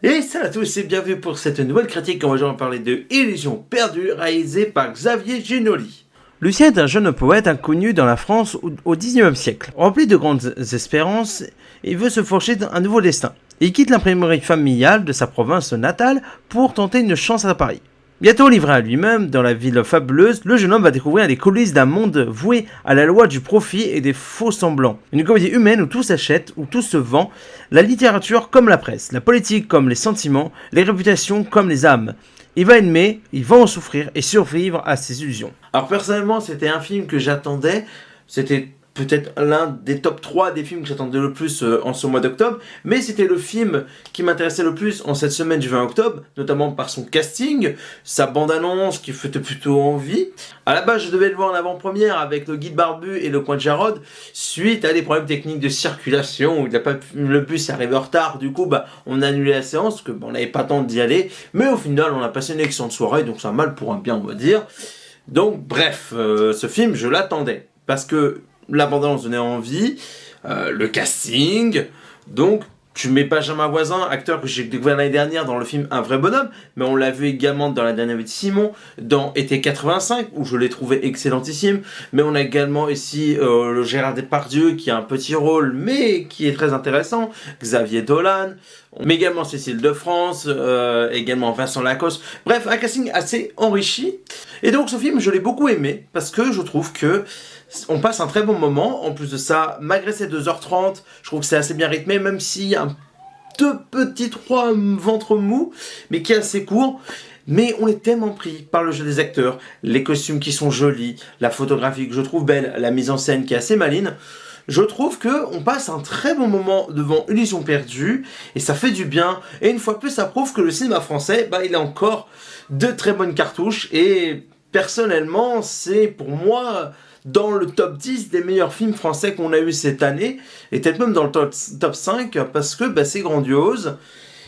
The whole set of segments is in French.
Et salut à tous et bienvenue pour cette nouvelle critique. On va aujourd'hui parler de Illusion perdue, réalisée par Xavier Giannoli. Lucien est un jeune poète inconnu dans la France au XIXe siècle. Rempli de grandes espérances, il veut se forger un nouveau destin. Il quitte l'imprimerie familiale de sa province natale pour tenter une chance à Paris. Bientôt livré à lui-même dans la ville fabuleuse, le jeune homme va découvrir les coulisses d'un monde voué à la loi du profit et des faux semblants. Une comédie humaine où tout s'achète, où tout se vend, la littérature comme la presse, la politique comme les sentiments, les réputations comme les âmes. Il va aimer, il va en souffrir et survivre à ses illusions. Alors personnellement, c'était un film que j'attendais, c'était peut-être l'un des top 3 des films que j'attendais le plus en ce mois d'octobre, mais c'était le film qui m'intéressait le plus en cette semaine du 20 octobre, notamment par son casting, sa bande-annonce qui faisait plutôt envie. À la base, je devais le voir en avant-première avec le guide barbu et le coin de Jarod, suite à des problèmes techniques de circulation, où le bus est arrivé en retard, du coup on a annulé la séance, parce qu'on n'avait pas le temps d'y aller, mais au final on a passé une excellente soirée, donc c'est un mal pour un bien on va dire. Donc bref, ce film je l'attendais, parce que la bande-annonce donnait envie, le casting, donc tu mets Benjamin Voisin, acteur que j'ai découvert l'année dernière dans le film Un vrai bonhomme, mais on l'a vu également dans La dernière vie de Simon, dans Été 85, où je l'ai trouvé excellentissime, mais on a également ici le Gérard Depardieu, qui a un petit rôle, mais qui est très intéressant, Xavier Dolan, mais également Cécile de France, également Vincent Lacoste, bref, un casting assez enrichi, et donc ce film je l'ai beaucoup aimé, parce que je trouve que on passe un très bon moment. En plus de ça, malgré ces 2h30, je trouve que c'est assez bien rythmé, même s'il y a un deux petits trois ventre mou, mais qui est assez court. Mais on est tellement pris par le jeu des acteurs, les costumes qui sont jolis, la photographie que je trouve belle, la mise en scène qui est assez maligne. Je trouve qu'on passe un très bon moment devant Illusion perdue, et ça fait du bien. Et une fois de plus, ça prouve que le cinéma français, il a encore de très bonnes cartouches. Et personnellement, c'est pour moi dans le top 10 des meilleurs films français qu'on a eu cette année, et peut-être même dans le top 5, parce que c'est grandiose,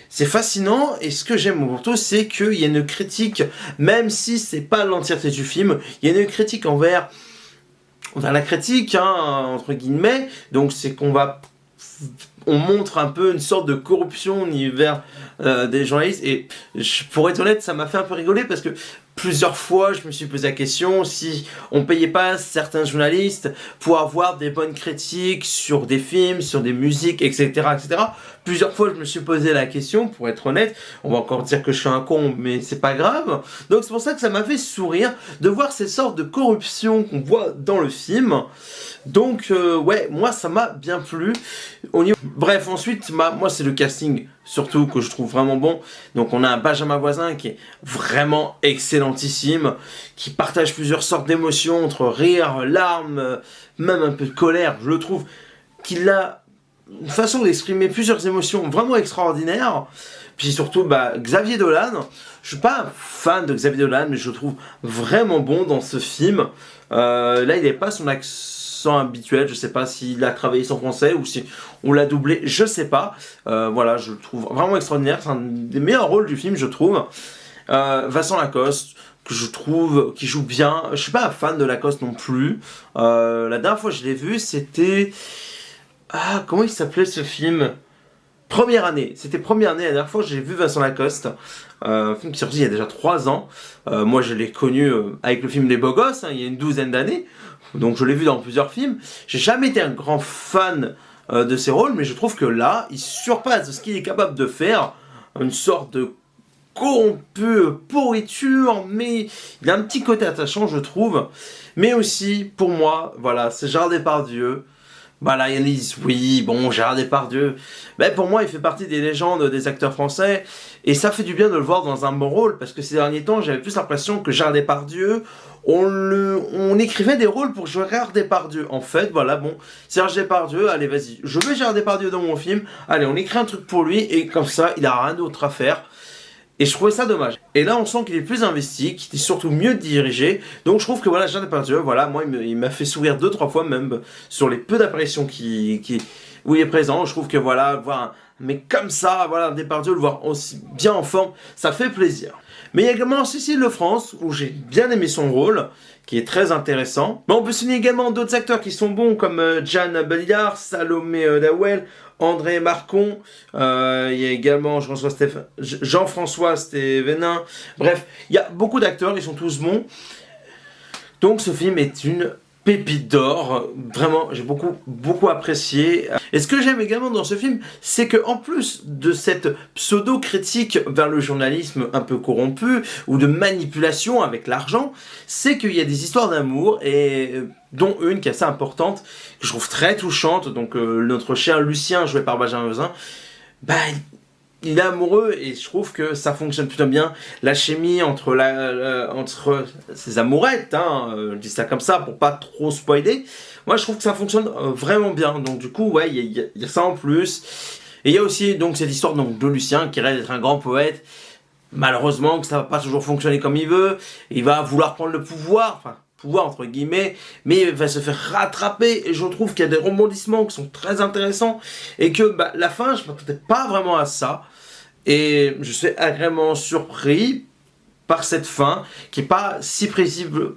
c'est fascinant, et ce que j'aime surtout, c'est qu'il y a une critique, même si c'est pas l'entièreté du film, il y a une critique envers la critique, entre guillemets, donc c'est on montre un peu une sorte de corruption au niveau des journalistes, et pour être honnête, ça m'a fait un peu rigoler, parce que plusieurs fois, je me suis posé la question si on payait pas certains journalistes pour avoir des bonnes critiques sur des films, sur des musiques, etc., etc. Plusieurs fois, je me suis posé la question, pour être honnête. On va encore dire que je suis un con, mais c'est pas grave. Donc c'est pour ça que ça m'a fait sourire de voir ces sortes de corruption qu'on voit dans le film. Donc ouais, moi ça m'a bien plu. Bref, ensuite, moi c'est le casting surtout que je trouve vraiment bon. Donc on a un Benjamin Voisin qui est vraiment excellentissime, qui partage plusieurs sortes d'émotions, entre rire, larmes, même un peu de colère. Je le trouve qu'il a une façon d'exprimer plusieurs émotions vraiment extraordinaires. Puis surtout Xavier Dolan, je suis pas un fan de Xavier Dolan, mais je le trouve vraiment bon dans ce film. Là il n'avait pas son accent habituel, je sais pas s'il a travaillé son français ou si on l'a doublé, je sais pas. Voilà, je le trouve vraiment extraordinaire, c'est un des meilleurs rôles du film je trouve. Vincent Lacoste, que je trouve qui joue bien, je suis pas un fan de Lacoste non plus. La dernière fois que je l'ai vu, c'était... comment il s'appelait ce film ? Première année, c'était Première année, la dernière fois que j'ai vu Vincent Lacoste, un film qui est sorti il y a déjà 3 ans. Moi je l'ai connu avec le film Les Beaux Gosses, il y a une douzaine d'années, donc je l'ai vu dans plusieurs films. J'ai jamais été un grand fan de ses rôles, mais je trouve que là, il surpasse ce qu'il est capable de faire, une sorte de corrompu, pourriture, mais il a un petit côté attachant je trouve. Mais aussi, pour moi, voilà, c'est Gérard Depardieu. Là, ils disent, oui, bon, Gérard Depardieu. Pour moi, il fait partie des légendes des acteurs français. Et ça fait du bien de le voir dans un bon rôle. Parce que ces derniers temps, j'avais plus l'impression que Gérard Depardieu, on écrivait des rôles pour Gérard Depardieu. En fait, voilà, bon, Serge Depardieu, allez, vas-y. Je veux Gérard Depardieu dans mon film. Allez, on écrit un truc pour lui. Et comme ça, il a rien d'autre à faire. Et je trouvais ça dommage. Et là, on sent qu'il est plus investi, qu'il est surtout mieux dirigé. Donc, je trouve que voilà, Gérard Depardieu, voilà, moi, il m'a fait sourire 2-3 fois même sur les peu d'apparitions où il est présent. Je trouve que voilà, voir un mec comme ça, voilà, Depardieu, le voir aussi bien en forme, ça fait plaisir. Mais il y a également Cécile de France, où j'ai bien aimé son rôle, qui est très intéressant. Mais on peut souligner également d'autres acteurs qui sont bons, comme Jeanne Belliard, Salomé Dawel, André Marcon, il y a également Jean-François Stévenin. Bref, il y a beaucoup d'acteurs, ils sont tous bons. Donc ce film est une pépite d'or, vraiment j'ai beaucoup apprécié. Et ce que j'aime également dans ce film, c'est que en plus de cette pseudo-critique vers le journalisme un peu corrompu, ou de manipulation avec l'argent, c'est qu'il y a des histoires d'amour, et dont une qui est assez importante, que je trouve très touchante. Donc notre cher Lucien, joué par Benjamin Vezin, il est amoureux, et je trouve que ça fonctionne plutôt bien. La chimie entre ces amourettes, je dis ça comme ça pour pas trop spoiler. Moi je trouve que ça fonctionne vraiment bien. Donc du coup, ouais, il y a ça en plus. Et il y a aussi donc cette histoire donc, de Lucien qui rêve d'être un grand poète. Malheureusement que ça va pas toujours fonctionner comme il veut. Il va vouloir prendre le pouvoir, enfin pouvoir entre guillemets, mais il va se faire rattraper, et je trouve qu'il y a des rebondissements qui sont très intéressants, et que la fin, je m'attendais pas vraiment à ça, et je suis agréablement surpris par cette fin qui est pas si prévisible,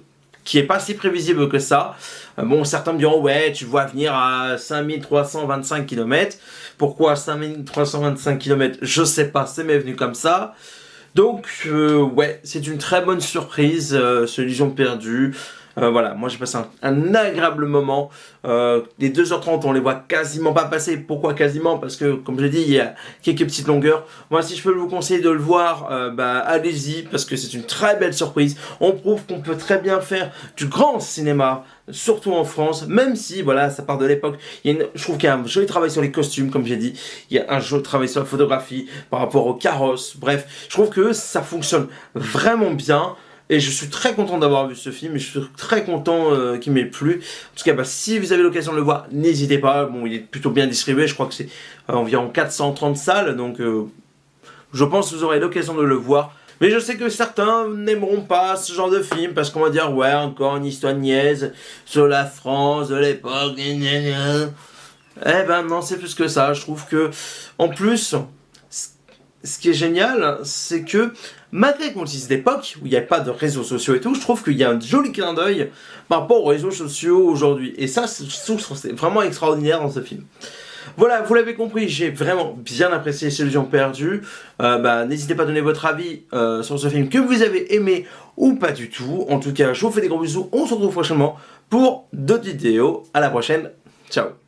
que ça. Bon, certains me diront, ouais, tu vois venir à 5325 km. Pourquoi 5325 km? Je sais pas, c'est m'est venu comme ça. Donc, ouais, c'est une très bonne surprise, ce Illusion perdue. Voilà, moi j'ai passé un agréable moment. Les 2h30, on les voit quasiment pas passer. Pourquoi quasiment? Parce que, comme je l'ai dit, il y a quelques petites longueurs. Moi, si je peux vous conseiller de le voir, allez-y, parce que c'est une très belle surprise. On prouve qu'on peut très bien faire du grand cinéma, surtout en France, même si, voilà, ça part de l'époque. Je trouve qu'il y a un joli travail sur les costumes, comme j'ai dit. Il y a un joli travail sur la photographie, par rapport au carrosse. Bref, je trouve que ça fonctionne vraiment bien. Et je suis très content d'avoir vu ce film, et je suis très content qu'il m'ait plu. En tout cas, si vous avez l'occasion de le voir, n'hésitez pas. Bon, il est plutôt bien distribué, je crois que c'est environ 430 salles, donc je pense que vous aurez l'occasion de le voir. Mais je sais que certains n'aimeront pas ce genre de film, parce qu'on va dire, ouais, encore une histoire niaise sur la France de l'époque. Eh ben non, c'est plus que ça. Je trouve que, en plus, ce qui est génial, c'est que malgré qu'on utilise d'époque où il n'y a pas de réseaux sociaux et tout, je trouve qu'il y a un joli clin d'œil par rapport aux réseaux sociaux aujourd'hui. Et ça, je trouve que c'est vraiment extraordinaire dans ce film. Voilà, vous l'avez compris, j'ai vraiment bien apprécié Illusion perdue. N'hésitez pas à donner votre avis sur ce film, que vous avez aimé ou pas du tout. En tout cas, je vous fais des gros bisous. On se retrouve prochainement pour d'autres vidéos. À la prochaine. Ciao.